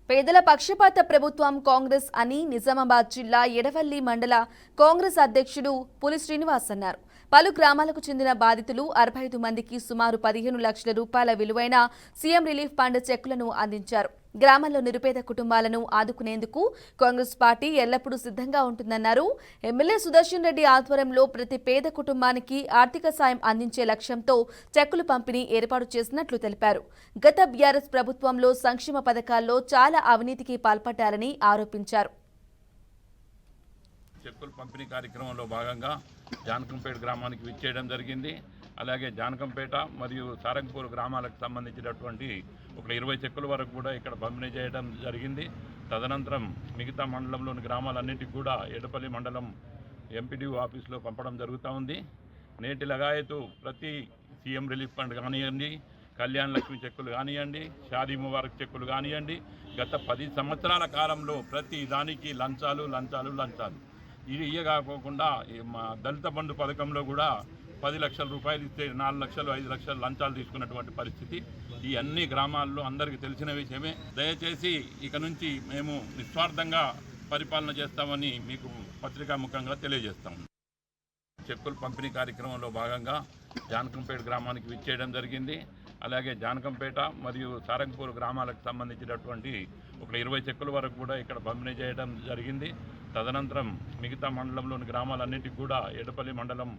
పేదల పక్షపాత ప్రభుత్వం కాంగ్రెస్ అని నిజామాబాద్ జిల్లా ఎడవల్లి మండల కాంగ్రెస్ అధ్యక్షుడు పులి శ్రీనివాస్ అన్నారు. పలు గ్రామాలకు చెందిన బాధితులు 65 మందికి సుమారు 15 లక్షల రూపాయల విలువైన సీఎం రిలీఫ్ ఫండ్ చెక్కులను అందించారు. గ్రామాల్లో నిరుపేద కుటుంబాలను ఆదుకునేందుకు కాంగ్రెస్ పార్టీ ఎల్లప్పుడూ సిద్ధంగా ఉంటుందన్నారు. ఎమ్మెల్యే సుదర్శన్ రెడ్డి ఆధ్వర్యంలో ప్రతి పేద కుటుంబానికి ఆర్థిక సాయం అందించే లక్ష్యంతో చెక్కులు పంపిణీ ఏర్పాటు చేసినట్లు తెలిపారు. గత బీఆర్ఎస్ ప్రభుత్వంలో సంక్షేమ పథకాల్లో చాలా అవినీతికి పాల్పడ్డారని ఆరోపించారు. చెక్కుల పంపిణీ కార్యక్రమంలో భాగంగా జానకంపేట గ్రామానికి విచ్చేయడం జరిగింది. అలాగే జానకంపేట మరియు సారంగపూర్ గ్రామాలకు సంబంధించినటువంటి ఒక 20 చెక్కుల వరకు కూడా ఇక్కడ పంపిణీ చేయడం జరిగింది. తదనంతరం మిగతా మండలంలోని గ్రామాలన్నింటికి కూడా ఎడపల్లి మండలం ఎంపీడీఓ ఆఫీస్లో పంపడం జరుగుతూ ఉంది. నేటి లగాయతు ప్రతి సీఎం రిలీఫ్ ఫండ్ కానివ్వండి, కళ్యాణ లక్ష్మి చెక్కులు కానివ్వండి, షాదీ ముబారక్ చెక్కులు కానివ్వండి, గత 10 సంవత్సరాల కాలంలో ప్రతి దానికి లంచాలు ఇది కాకుండా మా దళిత బంధు పథకంలో కూడా 10 లక్షల రూపాయలు ఇస్తే 4 లక్షలు 5 లక్షలు లంచాలు తీసుకున్నటువంటి పరిస్థితి ఈ అన్ని గ్రామాల్లో అందరికీ తెలిసిన విషయమే. దయచేసి ఇక నుంచి మేము నిస్వార్థంగా పరిపాలన చేస్తామని మీకు పత్రికాముఖంగా తెలియజేస్తాము. చెక్కుల పంపిణీ కార్యక్రమంలో భాగంగా జానకంపేట గ్రామానికి విచ్చేయడం జరిగింది. అలాగే జానకంపేట మరియు సారంగపూర్ గ్రామాలకు సంబంధించినటువంటి ఒక 20 చెక్కుల వరకు కూడా ఇక్కడ పంపిణీ చేయడం జరిగింది. తదనంతరం మిగతా మండలంలోని గ్రామాలన్నింటికి కూడా ఎడపల్లి మండలం